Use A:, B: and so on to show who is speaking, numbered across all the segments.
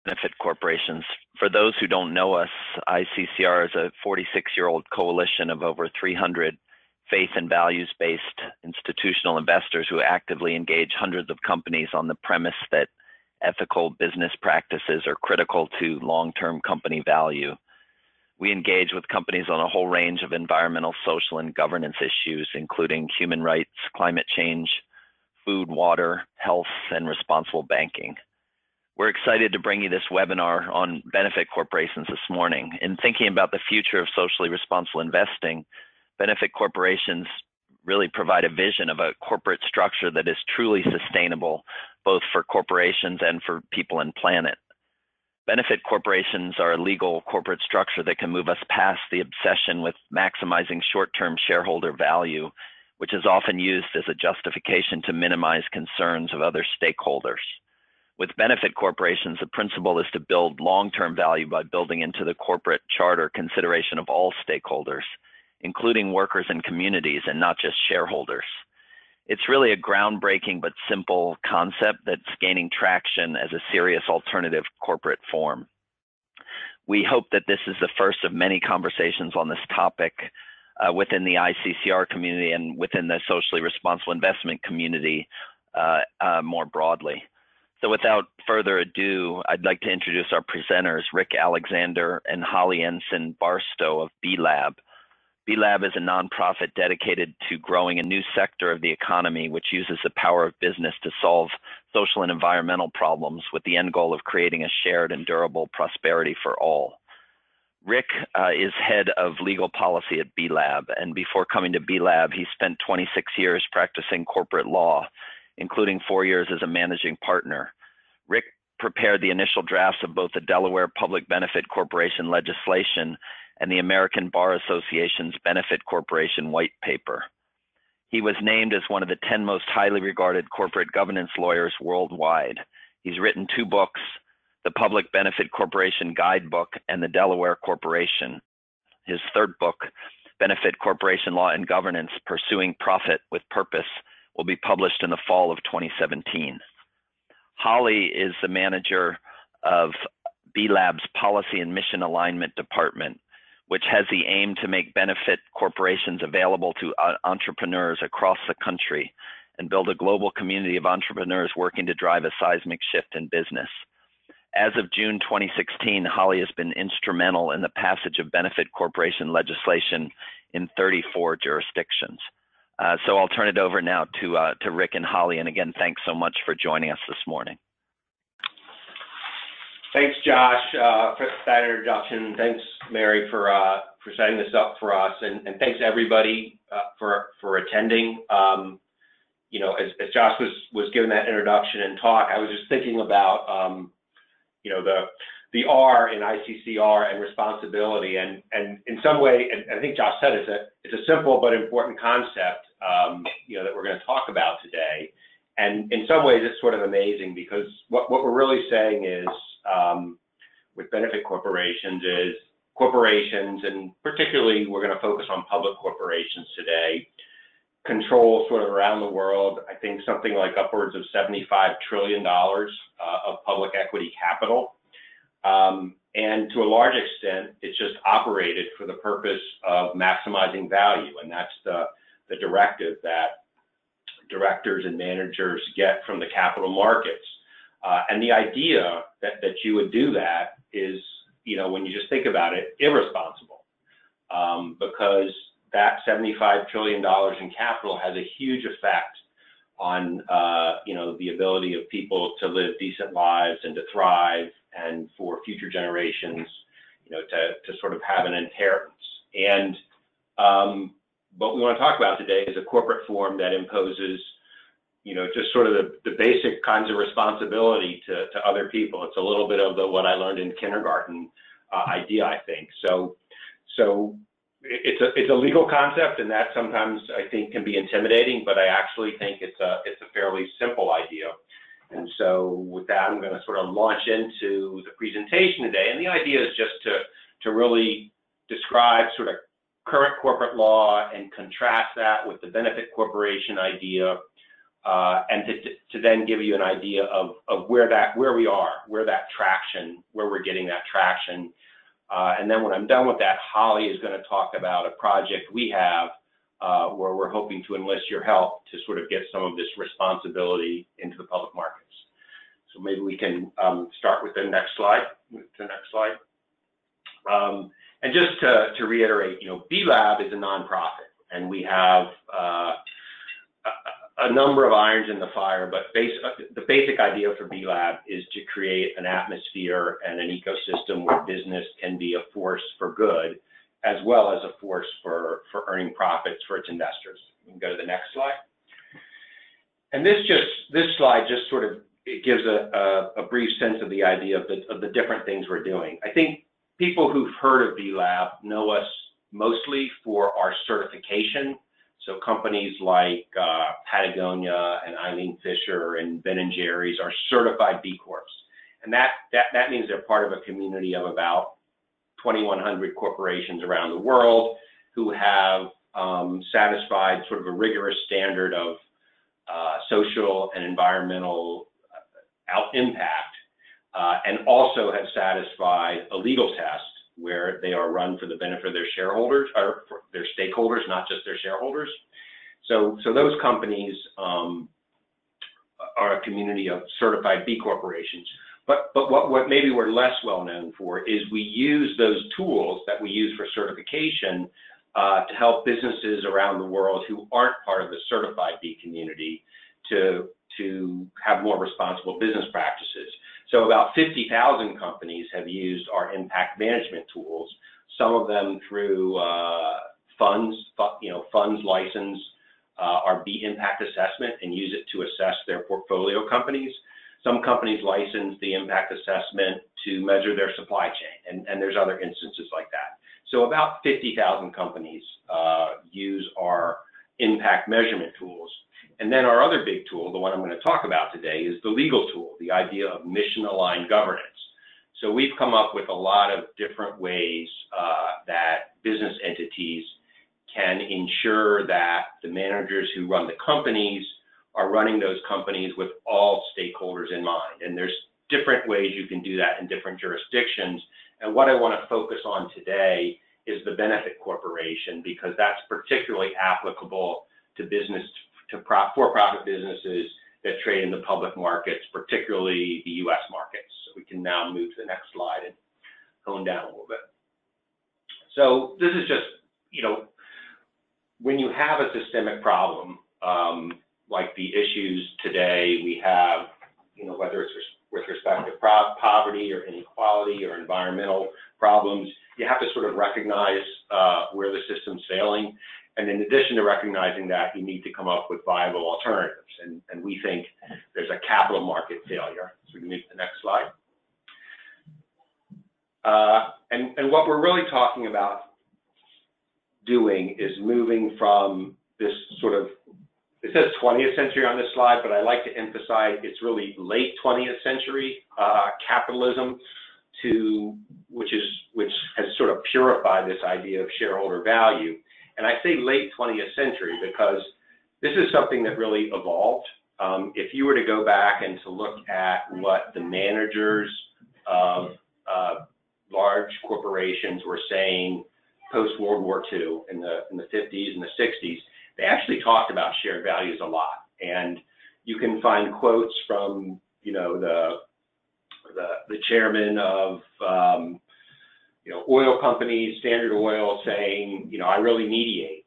A: benefit corporations. For those who don't know us, ICCR is a 46-year-old coalition of over 300 faith and values-based institutional investors who actively engage hundreds of companies on the premise that ethical business practices are critical to long-term company value. We engage with companies on a whole range of environmental, social, and governance issues, including human rights, climate change, food, water, health, and responsible banking. We're excited to bring you this webinar on benefit corporations this morning. In thinking about the future of socially responsible investing, benefit corporations really provide a vision of a corporate structure that is truly sustainable, both for corporations and for people and planet. Benefit corporations are a legal corporate structure that can move us past the obsession with maximizing short-term shareholder value, which is often used as a justification to minimize concerns of other stakeholders. With benefit corporations, the principle is to build long-term value by building into the corporate charter consideration of all stakeholders, including workers and communities, and not just shareholders. It's really a groundbreaking but simple concept that's gaining traction as a serious alternative corporate form. We hope that this is the first of many conversations on this topic within the ICCR community and within the socially responsible investment community more broadly. So without further ado, I'd like to introduce our presenters, Rick Alexander and Holly Ensign Barstow of B Lab. B Lab is a nonprofit dedicated to growing a new sector of the economy which uses the power of business to solve social and environmental problems with the end goal of creating a shared and durable prosperity for all. Rick is head of legal policy at B Lab, and before coming to B Lab, he spent 26 years practicing corporate law, including 4 years as a managing partner. Rick prepared the initial drafts of both the Delaware Public Benefit Corporation legislation and the American Bar Association's Benefit Corporation white paper. He was named as one of the 10 most highly regarded corporate governance lawyers worldwide. He's written 2 books, the Public Benefit Corporation Guidebook and the Delaware Corporation. His 3rd book, Benefit Corporation Law and Governance, Pursuing Profit with Purpose, will be published in the fall of 2017. Holly is the manager of B Lab's Policy and Mission Alignment Department, which has the aim to make benefit corporations available to entrepreneurs across the country and build a global community of entrepreneurs working to drive a seismic shift in business. As of June 2016, Holly has been instrumental in the passage of benefit corporation legislation in 34 jurisdictions. So I'll turn it over now to Rick and Holly. And again, thanks so much for joining us this morning.
B: Thanks, Josh, for that introduction. Thanks, Mary, for setting this up for us, and thanks everybody for attending. You know, as Josh was giving that introduction and talk, I was just thinking about you know, the R in ICCR and responsibility, and in some way, and I think Josh said it's a simple but important concept, you know, that we're going to talk about today. And in some ways, it's sort of amazing because what we're really saying is, with benefit corporations is corporations, and particularly we're going to focus on public corporations today, control sort of around the world, I think something like upwards of $75 trillion of public equity capital. And to a large extent, it's just operated for the purpose of maximizing value. And that's the directive that directors and managers get from the capital markets. And the idea that you would do that is, you know, when you just think about it, irresponsible, because that $75 trillion in capital has a huge effect on, you know, the ability of people to live decent lives and to thrive, and for future generations, you know, to sort of have an inheritance. And what we want to talk about today is a corporate form that imposes, you know, just sort of the basic kinds of responsibility to other people. It's a little bit of what I learned in kindergarten idea, I think. So it's a legal concept, and that sometimes I think can be intimidating, but I actually think it's a fairly simple idea. And so with that, I'm going to sort of launch into the presentation today. And the idea is just to really describe sort of current corporate law and contrast that with the benefit corporation idea, and to then give you an idea of where we are, where we're getting that traction. And then when I'm done with that, Holly is going to talk about a project we have where we're hoping to enlist your help to sort of get some of this responsibility into the public markets. So maybe we can start with the next slide. And just to reiterate, B Lab is a nonprofit, and we have a number of irons in the fire, but the basic idea for B Lab is to create an atmosphere and an ecosystem where business can be a force for good, as well as a force for earning profits for its investors. We can go to the next slide. And this slide just sort of, it gives a brief sense of the idea of the different things we're doing. I think people who've heard of B Lab know us mostly for our certification. So companies like Patagonia and Eileen Fisher and Ben & Jerry's are certified B Corps. And that means they're part of a community of about 2,100 corporations around the world who have satisfied sort of a rigorous standard of social and environmental impact, and also have satisfied a legal test where they are run for the benefit of their shareholders, or for their stakeholders, not just their shareholders. So those companies are a community of certified B corporations. But what maybe we're less well known for is we use those tools that we use for certification to help businesses around the world who aren't part of the certified B community to have more responsible business practices. So about 50,000 companies have used our impact management tools, some of them through funds license our B impact assessment and use it to assess their portfolio companies. Some companies license the impact assessment to measure their supply chain, and there's other instances like that. So about 50,000 companies use our impact measurement tools. And then our other big tool, the one I'm going to talk about today, is the legal tool, the idea of mission-aligned governance. So we've come up with a lot of different ways that business entities can ensure that the managers who run the companies are running those companies with all stakeholders in mind. And there's different ways you can do that in different jurisdictions. And what I want to focus on today is the benefit corporation, because that's particularly applicable to for-profit businesses that trade in the public markets, particularly the U.S. markets. So we can now move to the next slide and hone down a little bit. So this is just, when you have a systemic problem, like the issues today we have, whether it's with respect to poverty or inequality or environmental problems, you have to sort of recognize where the system's failing. And in addition to recognizing that, you need to come up with viable alternatives. And we think there's a capital market failure. So we can move to the next slide. And what we're really talking about doing is moving from this sort of, it says 20th century on this slide, but I like to emphasize it's really late 20th century capitalism which has sort of purified this idea of shareholder value. And I say late 20th century because this is something that really evolved. If you were to go back and to look at what the managers of large corporations were saying post-World War II in the 50s and the 60s, they actually talked about shared values a lot. And you can find quotes from, the chairman of, oil companies, Standard Oil, saying, I really mediate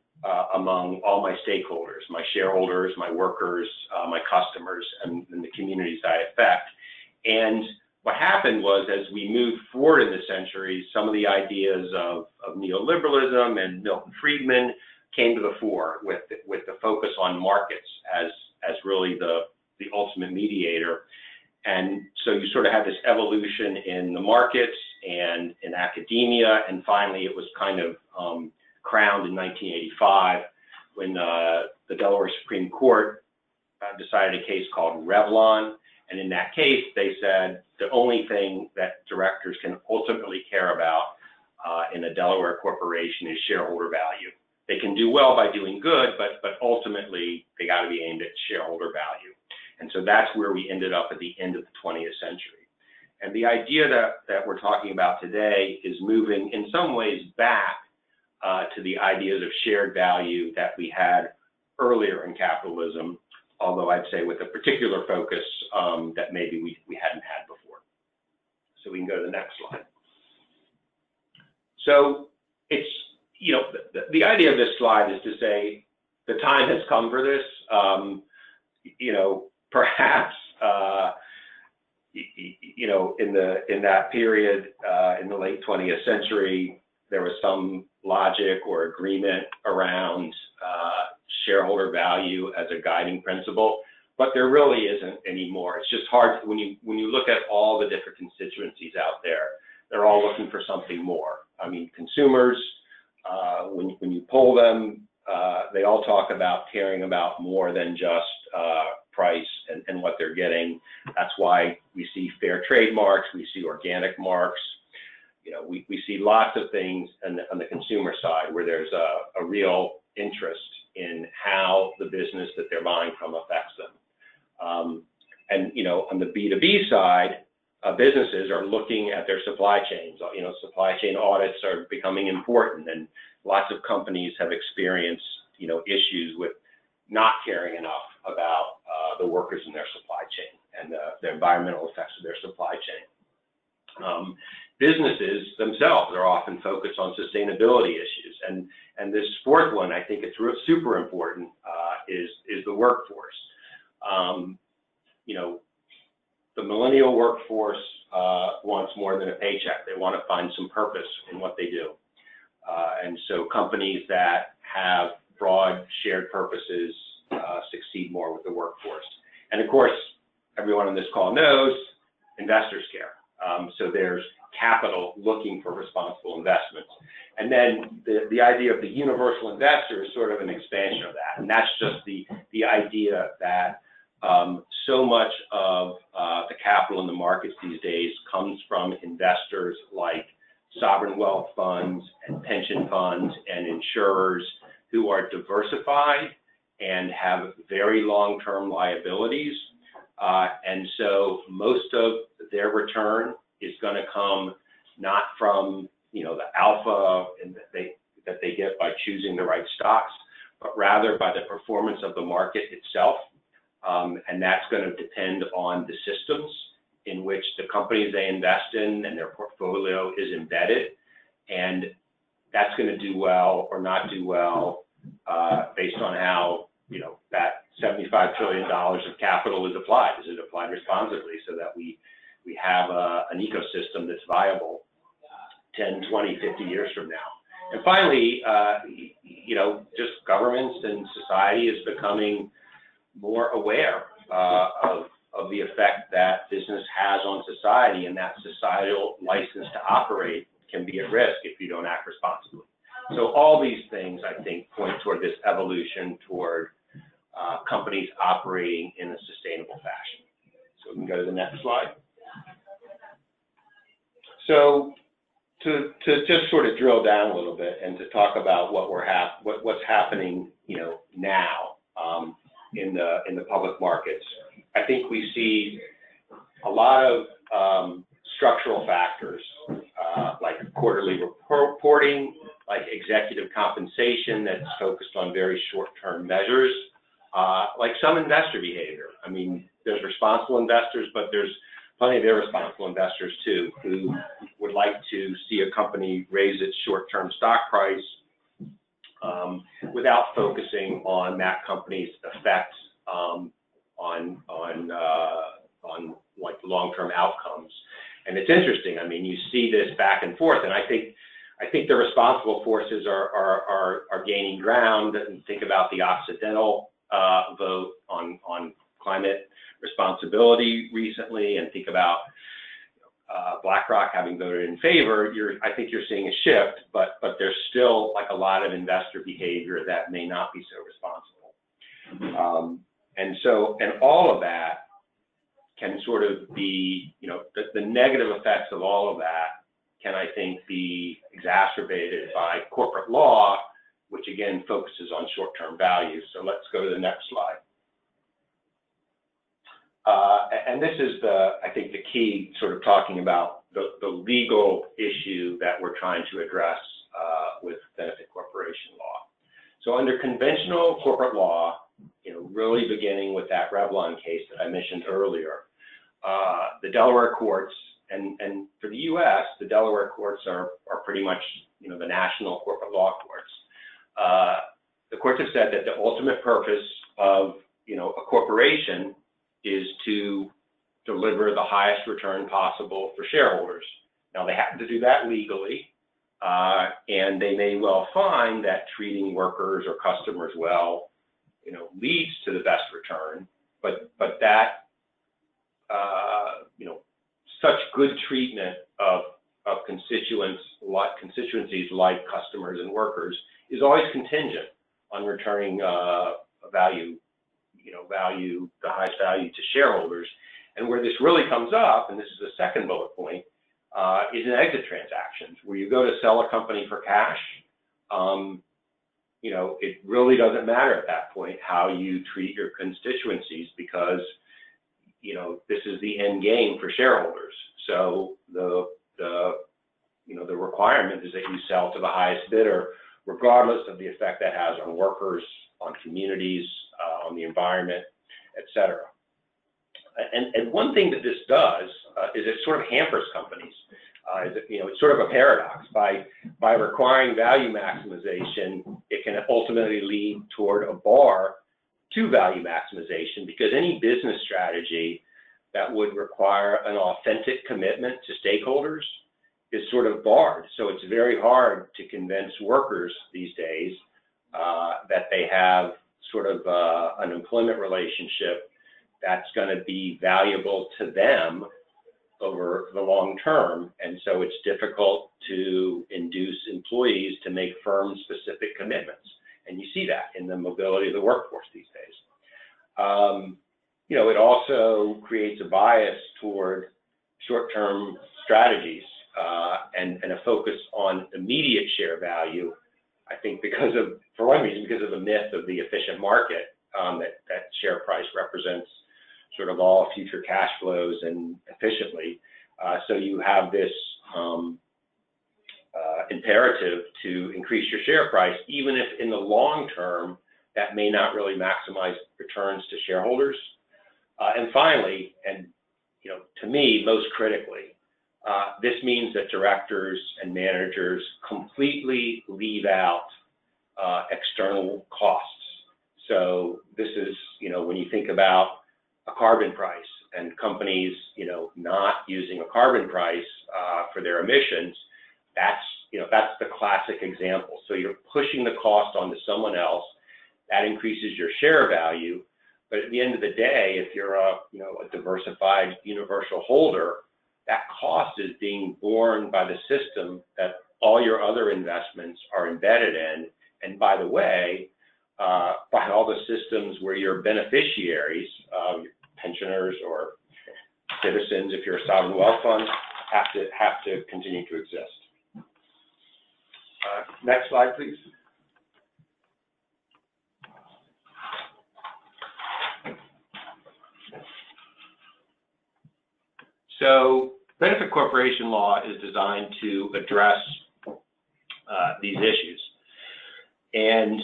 B: among all my stakeholders, my shareholders, my workers, my customers, and the communities that I affect. And what happened was, as we moved forward in the century, some of the ideas of neoliberalism and Milton Friedman came to the fore with the focus on markets as really the ultimate mediator. And so you sort of had this evolution in the markets and in academia, and finally it was kind of crowned in 1985 when the Delaware Supreme Court decided a case called Revlon. And in that case, they said the only thing that directors can ultimately care about in a Delaware corporation is shareholder value. They can do well by doing good, but ultimately they got to be aimed at shareholder value. And so that's where we ended up at the end of the 20th century. And the idea that we're talking about today is moving in some ways back to the ideas of shared value that we had earlier in capitalism, although I'd say with a particular focus that maybe we hadn't had before. So we can go to the next slide. So it's, you know, the idea of this slide is to say the time has come for this. You know, perhaps you know, in that period in the late 20th century, there was some logic or agreement around shareholder value as a guiding principle, but there really isn't anymore. It's just hard when you look at all the different constituencies out there. They're all looking for something more. I mean, consumers, when you poll them, they all talk about caring about more than just price and what they're getting. That's why we see fair trade marks, we see organic marks. You know, we see lots of things on the consumer side where there's a real interest in how the business that they're buying from affects them. And, you know, on the B2B side, businesses are looking at their supply chains. You know, supply chain audits are becoming important, and lots of companies have experienced, you know, issues with not caring enough about the workers in their supply chain and the environmental effects of their supply chain. Businesses themselves are often focused on sustainability issues, and this fourth one, I think it's super important, is the workforce. You know, the millennial workforce wants more than a paycheck. They want to find some purpose in what they do, and so companies that have broad shared purposes succeed more with the workforce. And of course, everyone on this call knows investors care. So there's capital looking for responsible investments. And then the idea of the universal investor is sort of an expansion of that. And that's just the idea that so much of the capital in the markets these days comes from investors like sovereign wealth funds and pension funds and insurers who are diversified and have very long-term liabilities. And so most of their return is going to come not from, you know, the alpha that they get by choosing the right stocks, but rather by the performance of the market itself. And that's going to depend on the systems in which the companies they invest in and their portfolio is embedded. And that's going to do well or not do well based on how, you know, that $75 trillion of capital is applied. Is it applied responsibly so that we have an ecosystem that's viable 10, 20, 50 years from now? And finally, you know, just governments and society is becoming more aware of the effect that business has on society, and that societal license to operate can be at risk if you don't act responsibly. So all these things, I think, point toward this evolution toward companies operating in a sustainable fashion. So we can go to the next slide. So to just sort of drill down a little bit and to talk about what's happening, you know, now in the public markets, I think we see a lot of structural factors like quarterly reporting, like executive compensation that's focused on very short-term measures, like some investor behavior. I mean, there's responsible investors, but there's plenty of irresponsible investors too, who would like to see a company raise its short-term stock price without focusing on that company's effects on like long-term outcomes. And it's interesting. I mean, you see this back and forth, and I think the responsible forces are gaining ground. And think about the Occidental vote on climate responsibility recently, and think about BlackRock having voted in favor. I think you're seeing a shift, but there's still like a lot of investor behavior that may not be so responsible. And all of that can sort of be, you know, the negative effects of all of that can, I think, be exacerbated by corporate law which again focuses on short-term value. So let's go to the next slide. And this is I think the key, sort of talking about the legal issue that we're trying to address with benefit corporation law. So under conventional corporate law, really beginning with that Revlon case that I mentioned earlier, the Delaware courts, and for the U.S., the Delaware courts are pretty much, the national corporate law courts. The courts have said that the ultimate purpose of, a corporation is to deliver the highest return possible for shareholders. Now, they have to do that legally, and they may well find that treating workers or customers well, leads to the best return, but that, such good treatment of constituencies like customers and workers is always contingent on returning value, the highest value to shareholders. And where this really comes up, and this is the second bullet point, is in exit transactions, where you go to sell a company for cash. It really doesn't matter at that point how you treat your constituencies, because this is the end game for shareholders. So the requirement is that you sell to the highest bidder, regardless of the effect that has on workers, on communities, on the environment, et cetera. And one thing that this does is it sort of hampers companies. It's sort of a paradox. By requiring value maximization, it can ultimately lead toward a bar to value maximization, because any business strategy that would require an authentic commitment to stakeholders is sort of barred. So it's very hard to convince workers these days that they have sort of an employment relationship that's going to be valuable to them over the long term. And so it's difficult to induce employees to make firm-specific commitments. And you see that in the mobility of the workforce these days. It also creates a bias toward short-term strategies and a focus on immediate share value, I think for one reason, because of the myth of the efficient market, that share price represents sort of all future cash flows and efficiently. So you have this imperative to increase your share price, even if in the long term that may not really maximize returns to shareholders. And finally, and to me, most critically, this means that directors and managers completely leave out external costs. So this is, when you think about a carbon price and companies, not using a carbon price for their emissions, that's the classic example. So you're pushing the cost onto someone else. That increases your share value. But at the end of the day, if you're a diversified universal holder, that cost is being borne by the system that all your other investments are embedded in. And by the way, by all the systems where your beneficiaries, pensioners or citizens, if you're a sovereign wealth fund, have to continue to exist. Next slide, please. So benefit corporation law is designed to address these issues. And,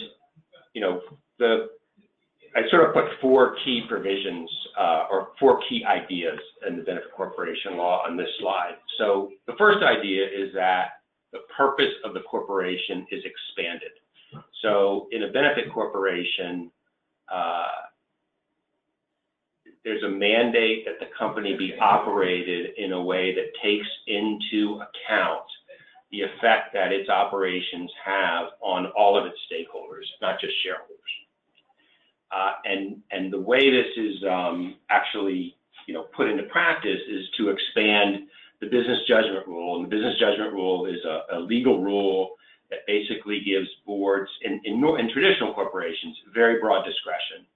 B: I sort of put four key provisions or four key ideas in the benefit corporation law on this slide. So the first idea is that the purpose of the corporation is expanded. So in a benefit corporation, there's a mandate that the company be operated in a way that takes into account the effect that its operations have on all of its stakeholders, not just shareholders. And the way this is actually, put into practice is to expand the business judgment rule. And the business judgment rule is a legal rule that basically gives boards in traditional corporations very broad discretion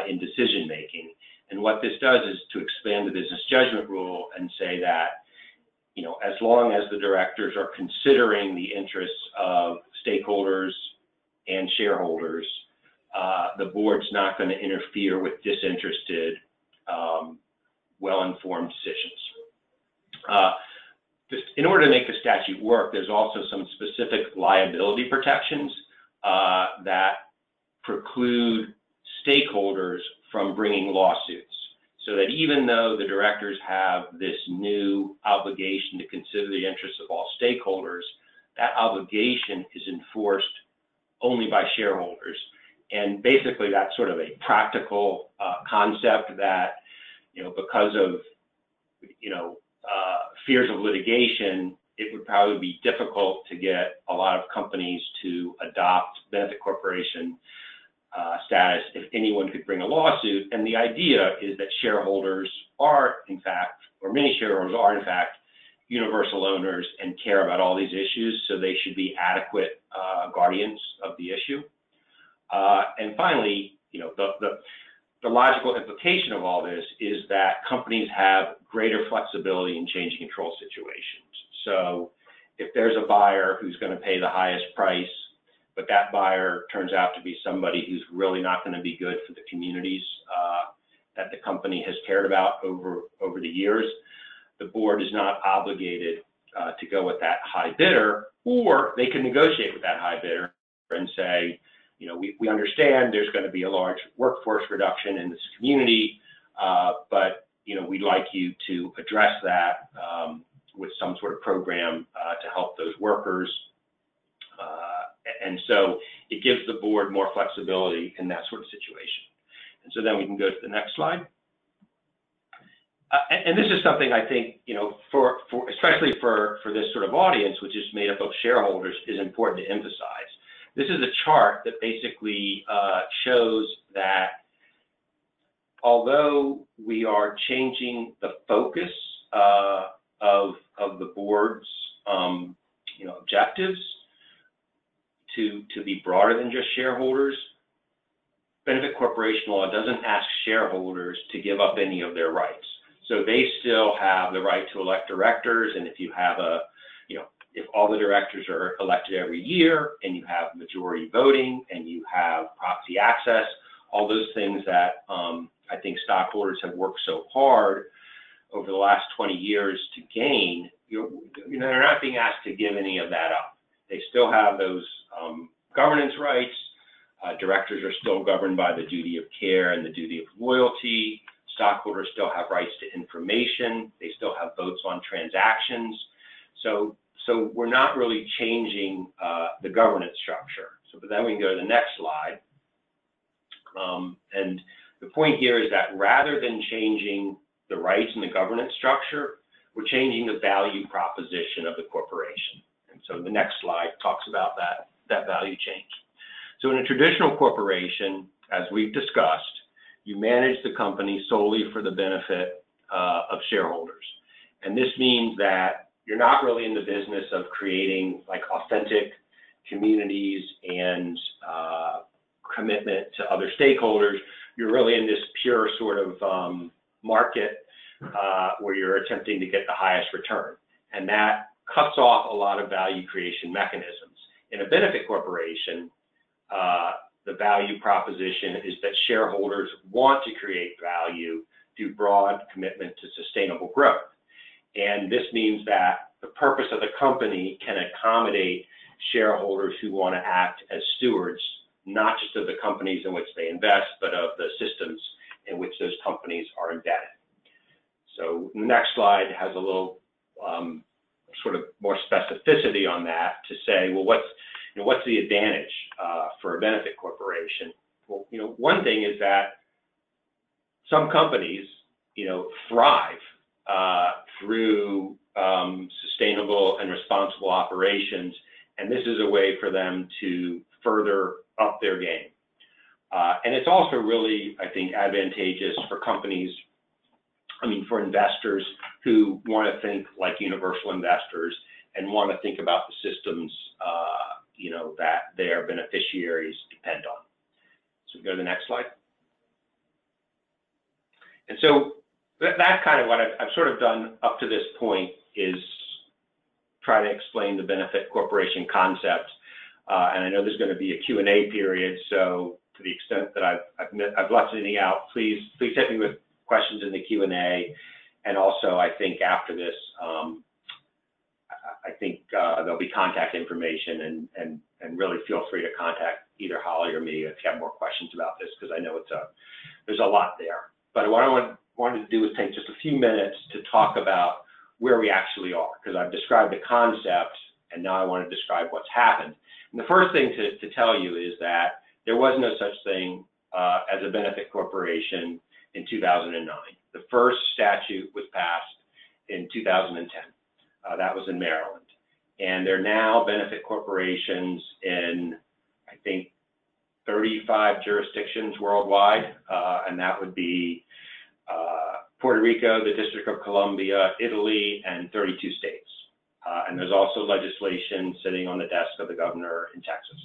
B: in decision making. And what this does is to expand the business judgment rule and say that, as long as the directors are considering the interests of stakeholders, and shareholders, the board's not going to interfere with disinterested, well-informed decisions. Just in order to make the statute work, there's also some specific liability protections that preclude stakeholders from bringing lawsuits, so that even though the directors have this new obligation to consider the interests of all stakeholders, that obligation is enforced only by shareholders. And basically that's sort of a practical concept that, because of, fears of litigation, it would probably be difficult to get a lot of companies to adopt benefit corporation status if anyone could bring a lawsuit. And the idea is that shareholders are, in fact, or many shareholders are, in fact, universal owners and care about all these issues, so they should be adequate guardians of the issue. And finally, the logical implication of all this is that companies have greater flexibility in change and control situations. So if there's a buyer who's going to pay the highest price, but that buyer turns out to be somebody who's really not going to be good for the communities that the company has cared about over the years, the board is not obligated to go with that high bidder, or they can negotiate with that high bidder and say, we understand there's going to be a large workforce reduction in this community, but we'd like you to address that with some sort of program to help those workers. And so it gives the board more flexibility in that sort of situation. And so then we can go to the next slide. And this is something I think, for especially for this sort of audience, which is made up of shareholders, is important to emphasize. This is a chart that basically shows that although we are changing the focus of the board's objectives to be broader than just shareholders, benefit corporation law doesn't ask shareholders to give up any of their rights. So they still have the right to elect directors, and if you have if all the directors are elected every year and you have majority voting and you have proxy access, all those things that I think stockholders have worked so hard over the last 20 years to gain, they're not being asked to give any of that up. They still have those governance rights. Directors are still governed by the duty of care and the duty of loyalty. Stockholders still have rights to information. They still have votes on transactions. So we're not really changing the governance structure. But then we can go to the next slide. And the point here is that rather than changing the rights and the governance structure, we're changing the value proposition of the corporation. And so the next slide talks about that value change. So in a traditional corporation, as we've discussed, you manage the company solely for the benefit of shareholders. And this means that you're not really in the business of creating like authentic communities and commitment to other stakeholders. You're really in this pure sort of market where you're attempting to get the highest return. And that cuts off a lot of value creation mechanisms. In a benefit corporation, the value proposition is that shareholders want to create value through broad commitment to sustainable growth. And this means that the purpose of the company can accommodate shareholders who want to act as stewards, not just of the companies in which they invest, but of the systems in which those companies are embedded. So the next slide has a little sort of more specificity on that to say, well, what's the advantage for a benefit corporation? Well, one thing is that some companies, thrive through sustainable and responsible operations, and this is a way for them to further up their game. And it's also really, I think, advantageous for companies, for investors who want to think like universal investors and want to think about the systems that their beneficiaries depend on. So we go to the next slide. And so that's kind of what I've sort of done up to this point, is try to explain the benefit corporation concept. And I know there's going to be a Q&A period, so to the extent that I've left anything out, please hit me with questions in the Q&A. And also, I think after this, I think there'll be contact information, and really feel free to contact either Holly or me if you have more questions about this, because I know there's a lot there. But what I wanted to do is take just a few minutes to talk about where we actually are, because I've described the concept, and now I want to describe what's happened. And the first thing to tell you is that there was no such thing as a benefit corporation in 2009. The first statute was passed in 2010. That was in Maryland. And there are now benefit corporations in, I think, 35 jurisdictions worldwide, and that would be Puerto Rico, the District of Columbia, Italy, and 32 states. And there's also legislation sitting on the desk of the governor in Texas.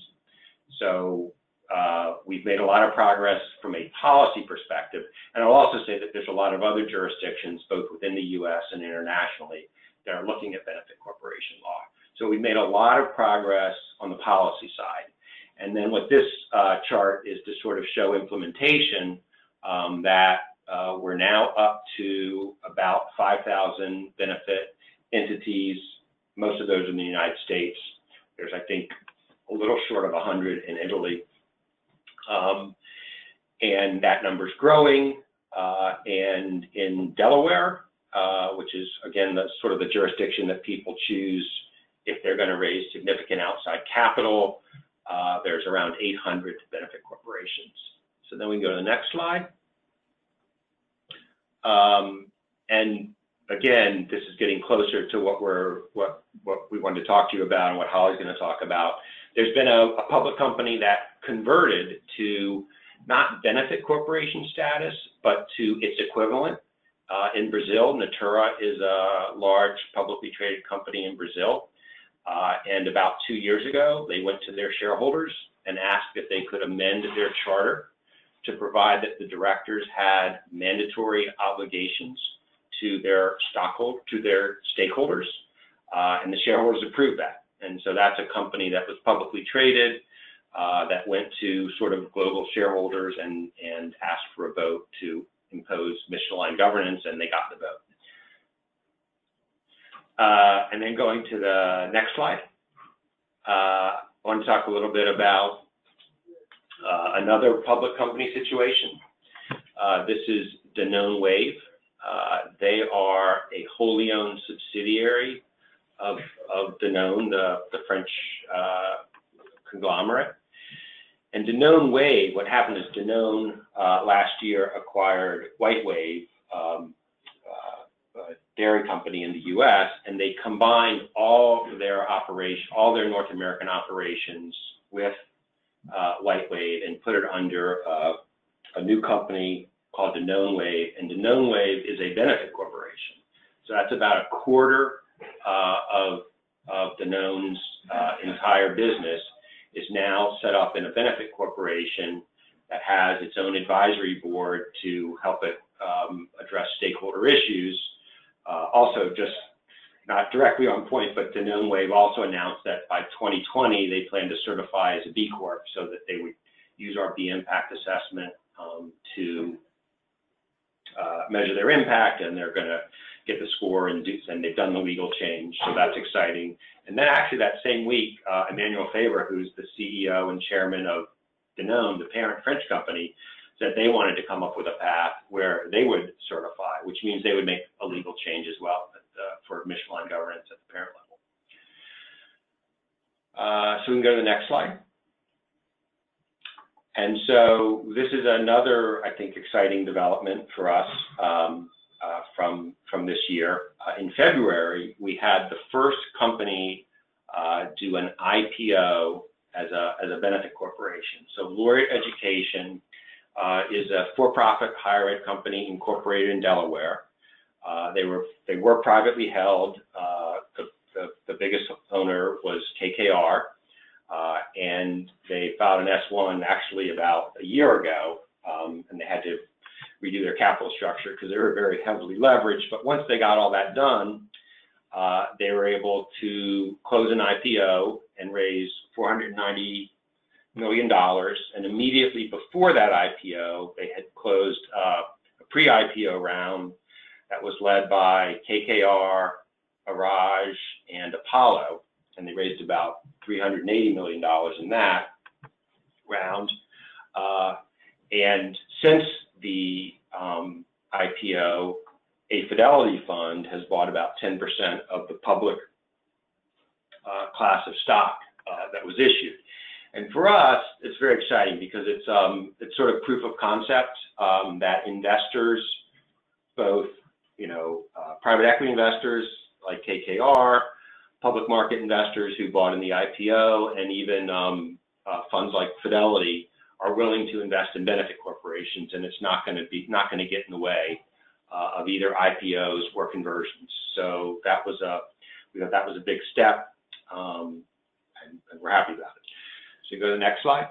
B: So we've made a lot of progress from a policy perspective. And I'll also say that there's a lot of other jurisdictions, both within the US and internationally, that are looking at benefit corporation law. So we've made a lot of progress on the policy side. And then what this chart is to sort of show implementation, that we're now up to about 5,000 benefit entities, most of those in the United States. There's, I think, a little short of 100 in Italy. And that number's growing. And in Delaware, which is, again, the sort of the jurisdiction that people choose if they're going to raise significant outside capital, there's around 800 benefit corporations. So then we can go to the next slide. And again, this is getting closer to what we wanted to talk to you about and what Holly's going to talk about. There's been a public company that converted to not benefit corporation status, but to its equivalent in Brazil. Natura is a large publicly traded company in Brazil. And about 2 years ago, they went to their shareholders and asked if they could amend their charter to provide that the directors had mandatory obligations to their stakeholders, and the shareholders approved that. And so that's a company that was publicly traded, that went to sort of global shareholders and asked for a vote to impose mission-aligned governance, and they got the vote. And then going to the next slide, I want to talk a little bit about another public company situation. This is Danone Wave. They are a wholly owned subsidiary of Danone, the French conglomerate. And Danone Wave, what happened is Danone last year acquired White Wave, a dairy company in the US, and they combined all their North American operations with White Wave and put it under a new company called Danone Wave. And Danone Wave is a benefit corporation. So that's about a quarter of Danone's entire business is now set up in a benefit corporation that has its own advisory board to help it address stakeholder issues. Also, just not directly on point, but Danone Wave also announced that by 2020, they plan to certify as a B Corp so that they would use our B impact assessment to measure their impact, and they're going to get the score, and they've done the legal change, so that's exciting. And then actually that same week, Emmanuel Faber, who's the CEO and chairman of Danone, the parent French company, said they wanted to come up with a path where they would certify, which means they would make a legal change as well for mission-aligned governance at the parent level. So we can go to the next slide. And so this is another, I think, exciting development for us from this year. In February, we had the first company do an IPO as a benefit corporation. So Laureate Education is a for-profit higher ed company incorporated in Delaware. They were privately held. The biggest owner was KKR, and they filed an S1 actually about a year ago, and they had to redo their capital structure because they were very heavily leveraged. But once they got all that done, they were able to close an IPO and raised $490 million. And immediately before that IPO, they had closed a pre-IPO round that was led by KKR, Araj, and Apollo, and they raised about $380 million in that round. And since the IPO, a Fidelity fund has bought about 10% of the public class of stock that was issued. And for us, it's very exciting because it's sort of proof of concept that investors, both private equity investors like KKR, public market investors who bought in the IPO, and even funds like Fidelity are willing to invest in benefit corporations, and it's not going to get in the way of either IPOs or conversions. So that was a big step, and we're happy about it. So you go to the next slide.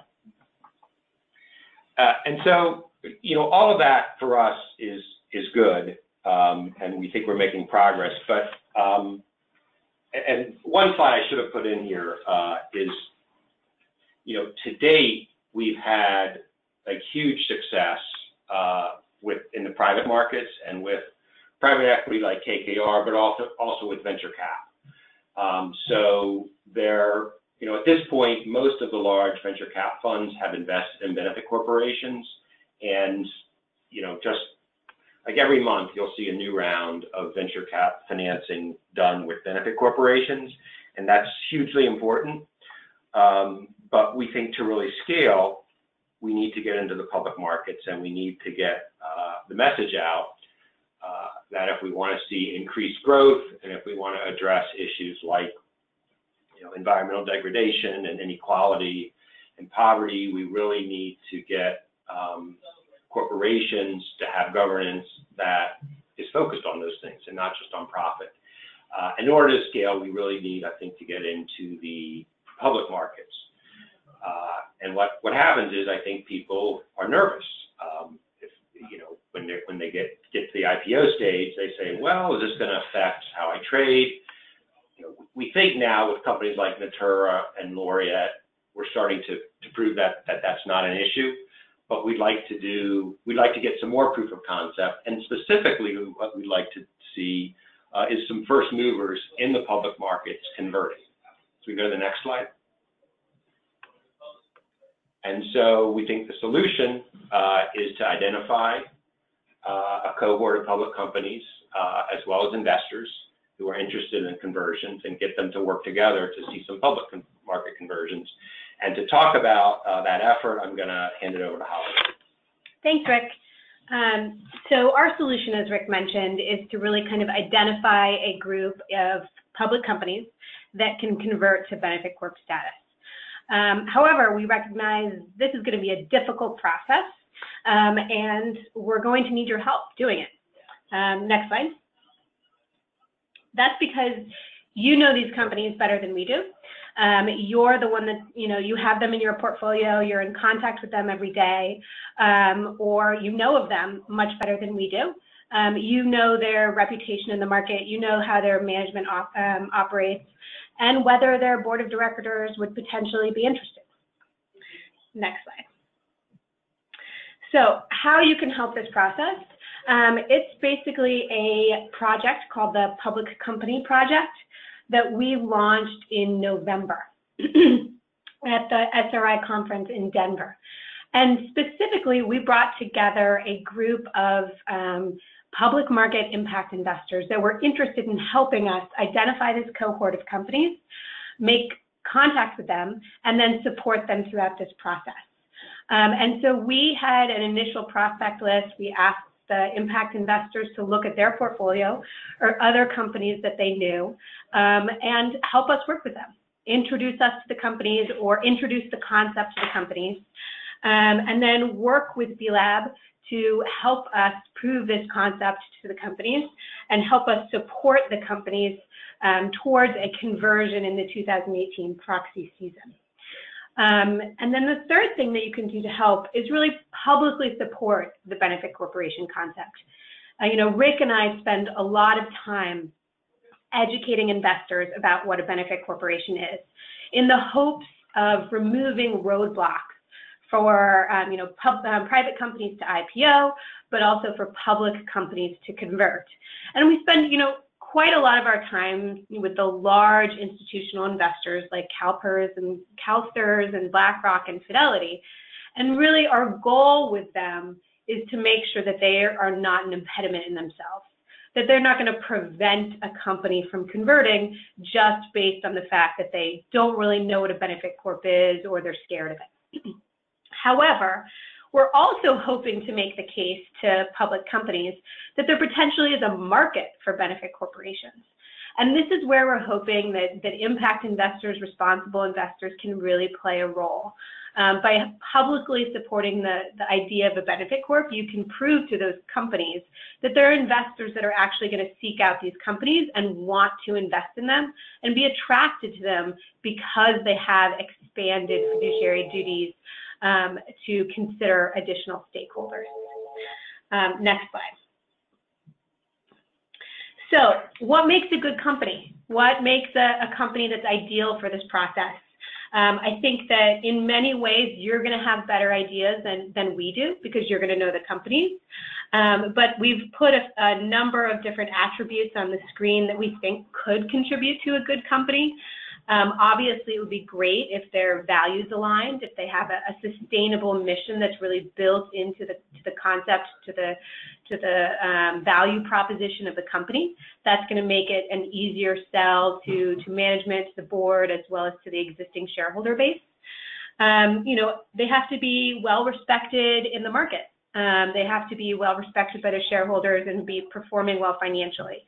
B: And so all of that for us is good, and we think we're making progress. But and one slide I should have put in here is, to date, we've had a huge success in the private markets and with private equity like KKR, but also with venture cap. So there, at this point, most of the large venture cap funds have invested in benefit corporations, and just like every month, you'll see a new round of venture cap financing done with benefit corporations, and that's hugely important. But we think to really scale, we need to get into the public markets, and we need to get the message out that if we want to see increased growth, and if we want to address issues like environmental degradation and inequality and poverty, we really need to get corporations to have governance that is focused on those things and not just on profit. In order to scale, we really need, I think, to get into the public markets. And what happens is, I think people are nervous. When they get to the IPO stage, they say, well, is this going to affect how I trade? We think now with companies like Natura and Laureate, we're starting to prove that that's not an issue. But we'd like to get some more proof of concept, and specifically what we'd like to see is some first movers in the public markets converting. So we go to the next slide. And so we think the solution is to identify a cohort of public companies as well as investors who are interested in conversions and get them to work together to see some public market conversions. And to talk about that effort, I'm going to hand it over to Holly.
C: Thanks, Rick. So our solution, as Rick mentioned, is to really kind of identify a group of public companies that can convert to benefit corp status. However, we recognize this is going to be a difficult process, and we're going to need your help doing it. Next slide. That's because you know these companies better than we do. You're the one that, you have them in your portfolio, you're in contact with them every day, or you know of them much better than we do. You know their reputation in the market, you know how their management operates, and whether their board of directors would potentially be interested. Next slide. So how you can help this process, it's basically a project called the Public Company Project that we launched in November at the SRI conference in Denver. And specifically, we brought together a group of public market impact investors that were interested in helping us identify this cohort of companies, make contact with them, and then support them throughout this process. And so we had an initial prospect list. We asked the impact investors to look at their portfolio or other companies that they knew and help us work with them, introduce us to the companies or introduce the concept to the companies, and then work with B Lab to help us prove this concept to the companies and help us support the companies towards a conversion in the 2018 proxy season. And then the third thing that you can do to help is really publicly support the benefit corporation concept. Rick and I spend a lot of time educating investors about what a benefit corporation is, in the hopes of removing roadblocks for private companies to IPO, but also for public companies to convert. And we spend quite a lot of our time with the large institutional investors like CalPERS and CalSTRS and BlackRock and Fidelity. And really our goal with them is to make sure that they are not an impediment in themselves, that they're not going to prevent a company from converting just based on the fact that they don't really know what a benefit corp is or they're scared of it. However, we're also hoping to make the case to public companies that there potentially is a market for benefit corporations. And this is where we're hoping that impact investors, responsible investors can really play a role. By publicly supporting the idea of a benefit corp, you can prove to those companies that there are investors that are actually going to seek out these companies and want to invest in them and be attracted to them because they have expanded fiduciary duties to consider additional stakeholders. Next slide. So what makes a good company? What makes a company that's ideal for this process? I think that in many ways, you're going to have better ideas than we do because you're going to know the companies. But we've put a number of different attributes on the screen that we think could contribute to a good company. Obviously, it would be great if their values aligned, if they have a sustainable mission that's really built into the concept, to the value proposition of the company. That's going to make it an easier sell to management, to the board, as well as to the existing shareholder base. They have to be well respected in the market. They have to be well respected by their shareholders and be performing well financially.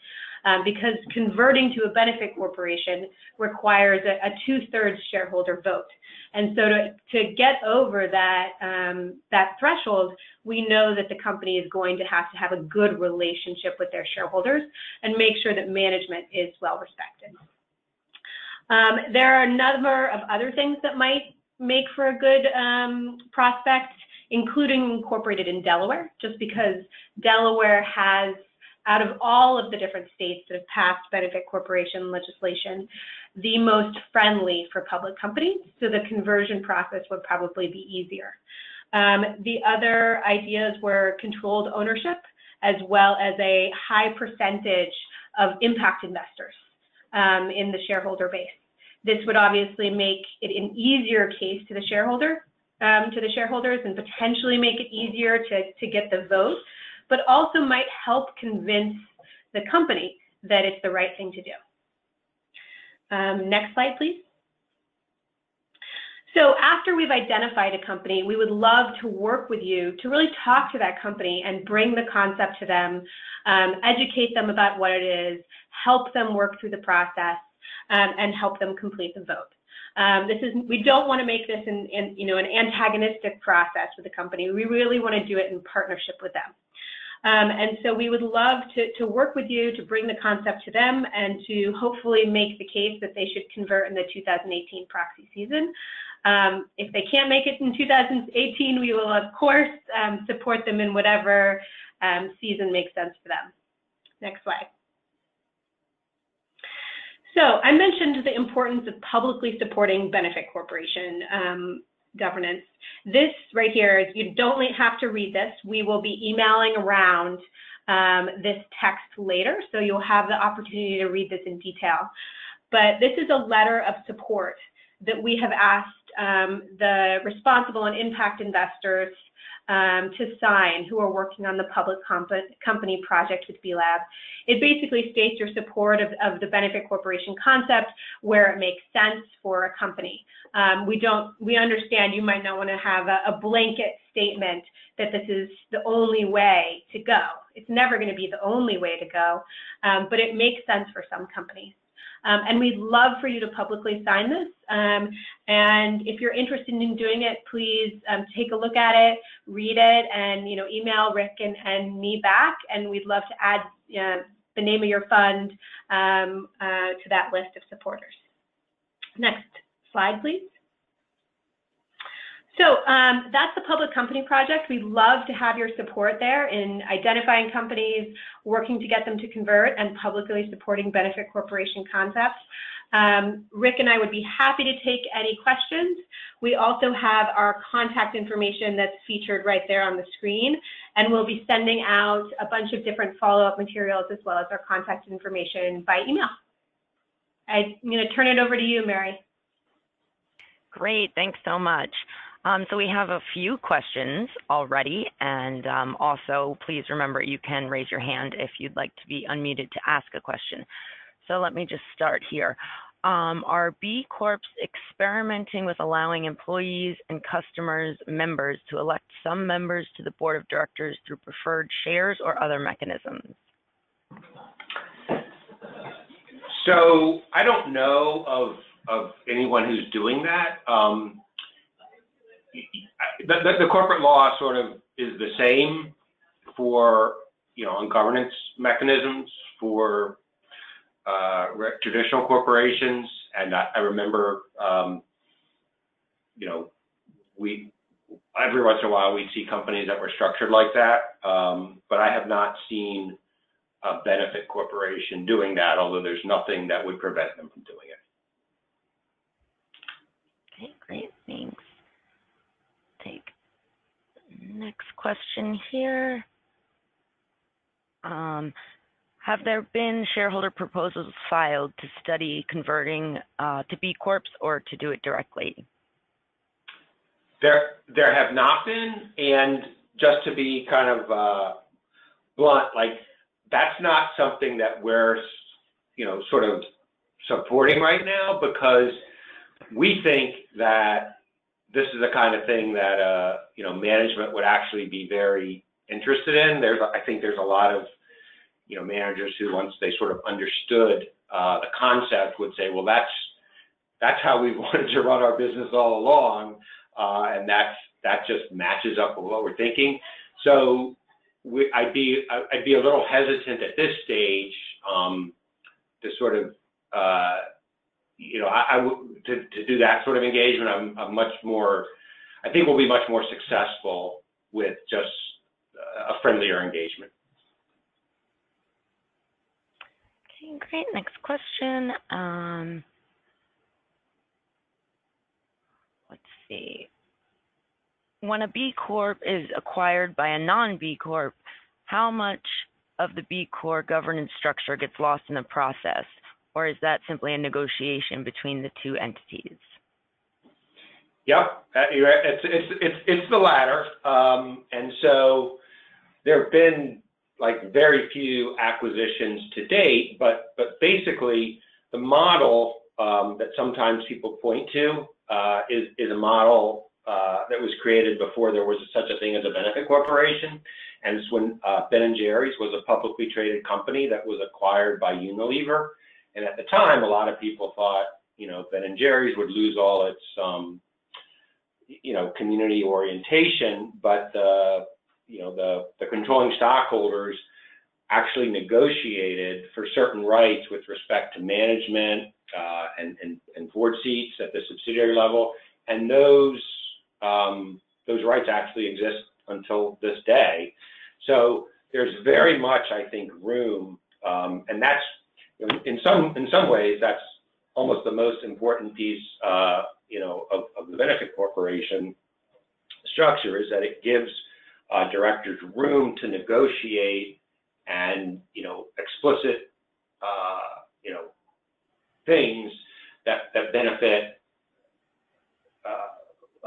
C: Because converting to a benefit corporation requires a 2/3 shareholder vote. And so to get over that threshold, we know that the company is going to have a good relationship with their shareholders and make sure that management is well respected. There are a number of other things that might make for a good prospect, including incorporated in Delaware, just because Delaware has, out of all of the different states that have passed benefit corporation legislation, the most friendly for public companies, so the conversion process would probably be easier. The other ideas were controlled ownership, as well as a high percentage of impact investors in the shareholder base. This would obviously make it an easier case to the shareholders and potentially make it easier to get the vote, but also might help convince the company that it's the right thing to do. Next slide, please. So after we've identified a company, we would love to work with you to really talk to that company and bring the concept to them, educate them about what it is, help them work through the process, and help them complete the vote. We don't want to make this an antagonistic process with the company. We really want to do it in partnership with them. And so we would love to work with you to bring the concept to them and to hopefully make the case that they should convert in the 2018 proxy season. If they can't make it in 2018, we will, of course, support them in whatever season makes sense for them. Next slide. So I mentioned the importance of publicly supporting benefit corporation governance. This right here is, you don't have to read this. We will be emailing around this text later, so you'll have the opportunity to read this in detail. But this is a letter of support that we have asked the responsible and impact investors to sign who are working on the public company project with B-Lab. It basically states your support of the benefit corporation concept where it makes sense for a company. We understand you might not want to have a blanket statement that this is the only way to go. It's never going to be the only way to go, but it makes sense for some companies. And we'd love for you to publicly sign this. And if you're interested in doing it, please take a look at it, read it, and email Rick and me back. And we'd love to add the name of your fund to that list of supporters. Next slide, please. So that's the Public Company Project. We'd love to have your support there in identifying companies, working to get them to convert, and publicly supporting benefit corporation concepts. Rick and I would be happy to take any questions. We also have our contact information that's featured right there on the screen, and we'll be sending out a bunch of different follow-up materials as well as our contact information by email. I'm going to turn it over to you, Mary.
D: Great, thanks so much. So we have a few questions already, and also please remember you can raise your hand if you'd like to be unmuted to ask a question. So let me just start here. Are B Corps experimenting with allowing employees and customers, members to elect some members to the board of directors through preferred shares or other mechanisms?
B: So I don't know of anyone who's doing that. The corporate law sort of is the same for, on governance mechanisms for traditional corporations. And I remember, every once in a while we'd see companies that were structured like that. But I have not seen a benefit corporation doing that, although there's nothing that would prevent them from doing it.
D: Okay, great, thanks. Take next question here. Have there been shareholder proposals filed to study converting to B Corps or to do it directly?
B: There have not been, and just to be kind of blunt, that's not something that we're, sort of supporting right now, because we think that this is the kind of thing that, management would actually be very interested in. I think there's a lot of, managers who, once they sort of understood the concept, would say, well, that's how we've wanted to run our business all along, and that just matches up with what we're thinking. So I'd be a little hesitant at this stage to sort of, to do that sort of engagement. I'm much more, I think we'll be much more successful with just a friendlier engagement.
D: Okay, great. Next question. Let's see. When a B Corp is acquired by a non-B Corp, how much of the B Corp governance structure gets lost in the process? Or is that simply a negotiation between the two entities?
B: Yep, it's the latter. And so there have been very few acquisitions to date, but basically the model that sometimes people point to is a model that was created before there was such a thing as a benefit corporation. And it's when Ben & Jerry's was a publicly traded company that was acquired by Unilever. And at the time, a lot of people thought, Ben & Jerry's would lose all its, community orientation, but the controlling stockholders actually negotiated for certain rights with respect to management and board seats at the subsidiary level, and those rights actually exist until this day. So there's very much, I think, room, and that's in some ways that's almost the most important piece, of the benefit corporation structure, is that it gives directors room to negotiate and explicit things that benefit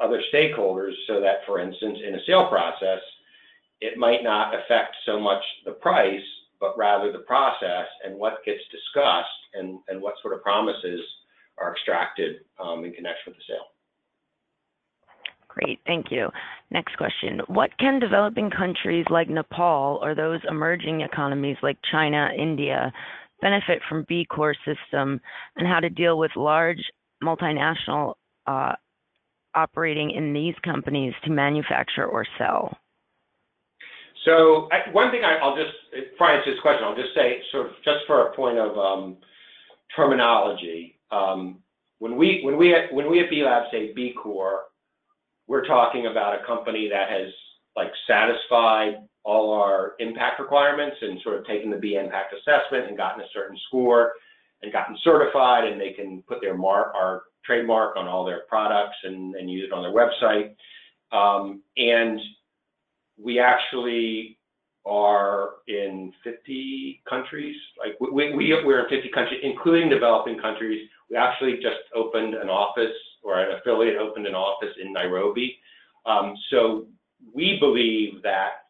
B: other stakeholders, so that, for instance, in a sale process, it might not affect so much the price, but rather the process and what gets discussed and what sort of promises are extracted in connection with the sale.
D: Great, thank you. Next question. What can developing countries like Nepal or those emerging economies like China, India benefit from B Corp system, and how to deal with large multinational operating in these companies to manufacture or sell?
B: So one thing I'll just, prior to this question, I'll just say, sort of just for a point of terminology, when we at B Lab say B Corp, we're talking about a company that has like satisfied all our impact requirements and sort of taken the B impact assessment and gotten a certain score and gotten certified, and they can put their our trademark on all their products and use it on their website. And we actually are in 50 countries. Like we're in 50 countries, including developing countries. We actually just opened an office, or an affiliate opened an office in Nairobi. So we believe that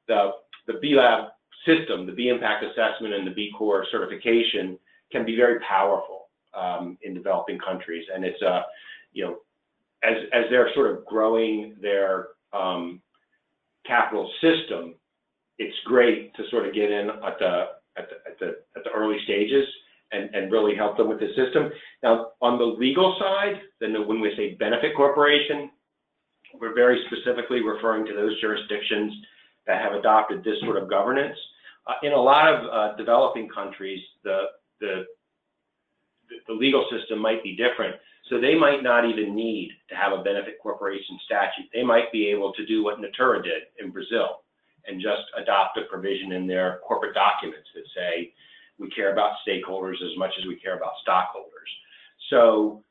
B: the B Lab system, the B impact assessment and the B Corp certification can be very powerful in developing countries. And it's as they're sort of growing their capital system, it's great to sort of get in at the early stages and really help them with the system. Now, on the legal side, then when we say benefit corporation, we're very specifically referring to those jurisdictions that have adopted this sort of governance. In a lot of developing countries, the legal system might be different. So they might not even need to have a benefit corporation statute. They might be able to do what Natura did in Brazil and just adopt a provision in their corporate documents that say, we care about stakeholders as much as we care about stockholders. So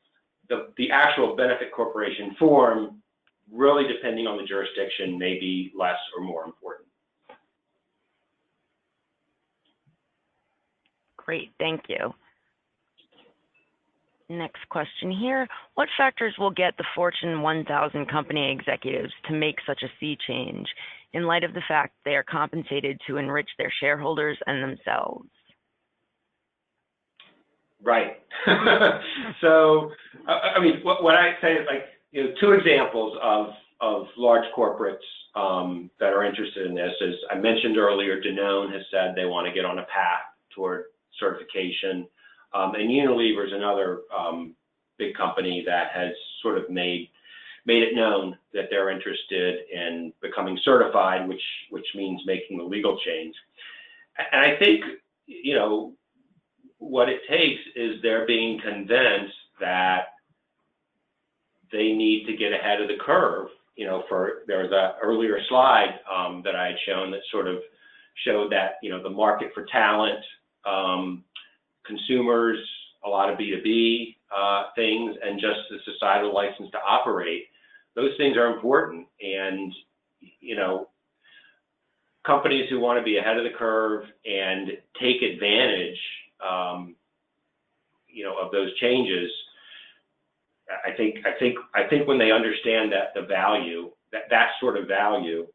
B: the actual benefit corporation form, really depending on the jurisdiction, may be less or more important.
D: Great, thank you. Next question here. What factors will get the Fortune 1000 company executives to make such a sea change in light of the fact they are compensated to enrich their shareholders and themselves?
B: Right. So, I mean, what I say is, like, two examples of large corporates that are interested in this is, I mentioned earlier, Danone has said they want to get on a path toward certification. And Unilever is another big company that has sort of made it known that they're interested in becoming certified, which means making the legal change. And I think, what it takes is they're being convinced that they need to get ahead of the curve. There was an earlier slide that I had shown that sort of showed that, the market for talent, consumers, a lot of B2B things, and just the societal license to operate. Those things are important. And, companies who want to be ahead of the curve and take advantage, of those changes, I think when they understand that the value, that sort of value,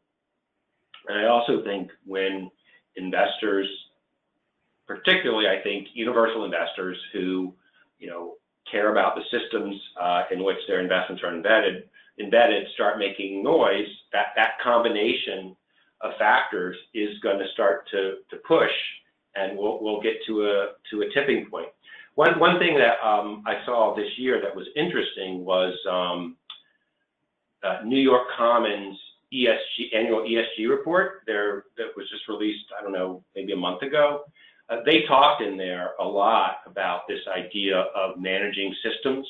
B: and I also think when investors, particularly, I think universal investors who, care about the systems in which their investments are embedded, start making noise, that combination of factors is going to start to push, and we'll get to a tipping point. One thing that I saw this year that was interesting was New York Commons annual ESG report that was just released, I don't know, maybe a month ago. They talked in there a lot about this idea of managing systems.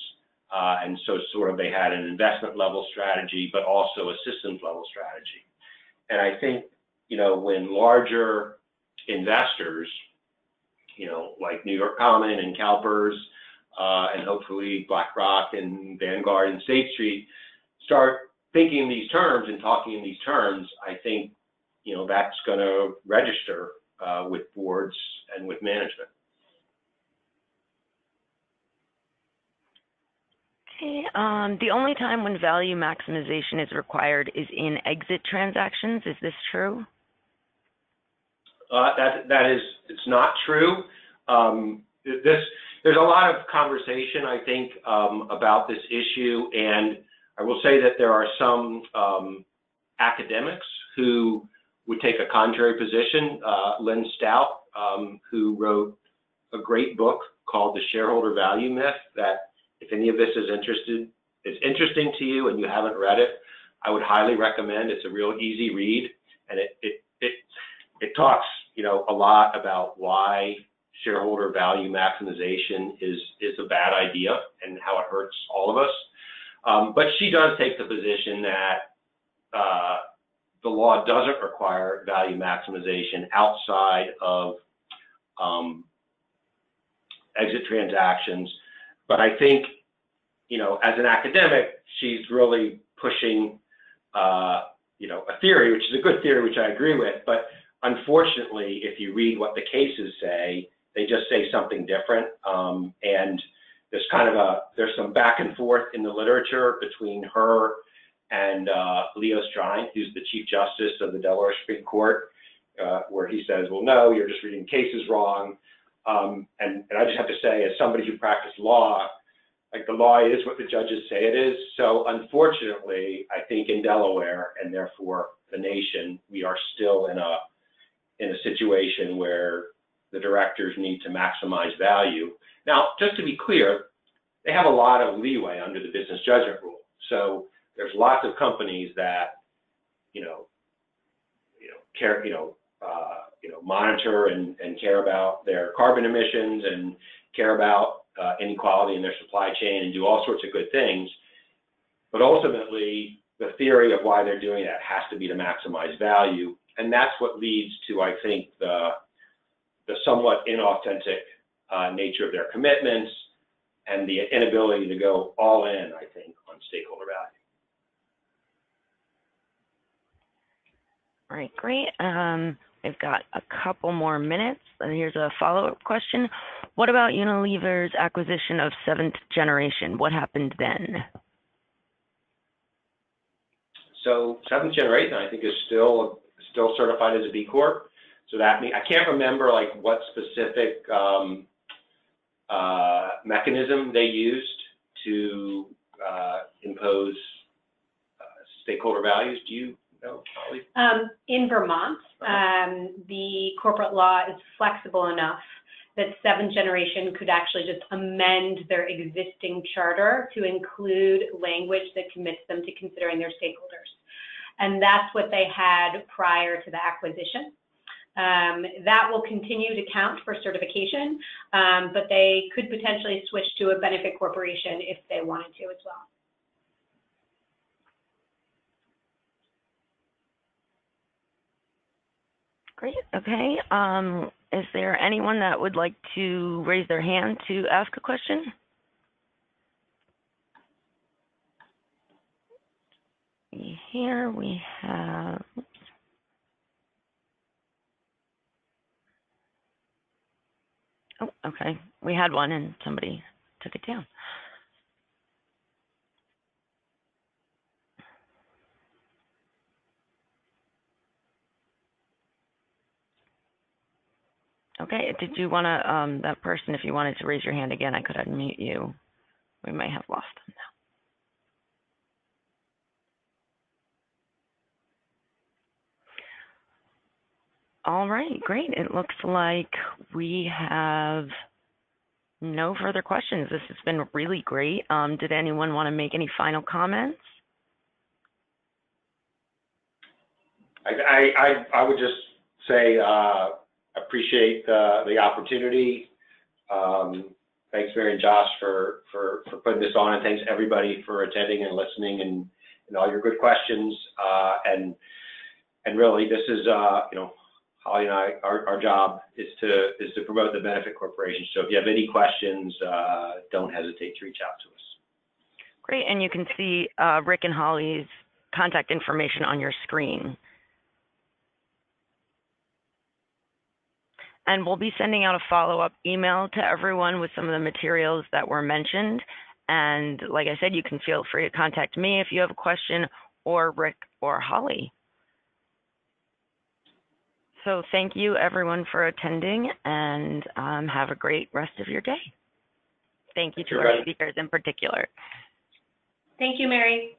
B: And so sort of they had an investment level strategy, but also a systems level strategy. And I think, when larger investors, like New York Common and CalPERS, and hopefully BlackRock and Vanguard and State Street start thinking in these terms and talking in these terms, I think, that's going to register with boards and with management.
D: Okay. The only time when value maximization is required is in exit transactions. Is this true? It's not true.
B: There's a lot of conversation, I think, about this issue, and I will say that there are some academics who would take a contrary position. Lynn Stout, who wrote a great book called The Shareholder Value Myth, that if any of this is interesting to you and you haven't read it, I would highly recommend. It's a real easy read, and it talks, a lot about why shareholder value maximization is a bad idea and how it hurts all of us. But she does take the position that the law doesn't require value maximization outside of exit transactions. But I think, you know, as an academic, she's really pushing, you know, a theory, which is a good theory, which I agree with. But unfortunately, if you read what the cases say, they just say something different. And there's kind of there's some back and forth in the literature between her and Leo Strine, who's the Chief Justice of the Delaware Supreme Court, where he says, well, no, you're just reading cases wrong. And I just have to say, as somebody who practiced law, like the law is what the judges say it is. So unfortunately, I think in Delaware, and therefore the nation, we are still in a situation where the directors need to maximize value. Now, just to be clear, they have a lot of leeway under the business judgment rule. So there's lots of companies that, monitor and care about their carbon emissions and care about inequality in their supply chain and do all sorts of good things. But ultimately, the theory of why they're doing that has to be to maximize value. And that's what leads to, I think, the somewhat inauthentic nature of their commitments and the inability to go all in, I think, on stakeholder value.
D: All right, great. We've got a couple more minutes. And here's a follow-up question. What about Unilever's acquisition of Seventh Generation? What happened then?
B: So Seventh Generation, I think, is still certified as a B Corp. So that means, I can't remember like what specific mechanism they used to impose stakeholder values. Do you know, Holly?
C: In Vermont, the corporate law is flexible enough that Seventh Generation could actually just amend their existing charter to include language that commits them to considering their stakeholders. And that's what they had prior to the acquisition. That will continue to count for certification, but they could potentially switch to a benefit corporation if they wanted to as well.
D: Great, okay. Is there anyone that would like to raise their hand to ask a question? Here we have, oops. Oh, okay. We had one and somebody took it down. Okay, did you want to, that person, if you wanted to raise your hand again, I could unmute you. We may have lost them now. All right, great. It looks like we have no further questions. This has been really great. Did anyone want to make any final comments?
B: I would just say, appreciate the opportunity. Thanks, Mary and Josh, for putting this on, and thanks everybody for attending and listening and all your good questions. And really, this is Holly and I, our job is to promote the benefit corporation. So if you have any questions, don't hesitate to reach out to us.
D: Great, and you can see Rick and Holly's contact information on your screen. And we'll be sending out a follow-up email to everyone with some of the materials that were mentioned. And like I said, you can feel free to contact me if you have a question, or Rick or Holly. So thank you everyone for attending, and have a great rest of your day. Thank you to our speakers in particular.
C: Thank you, Mary.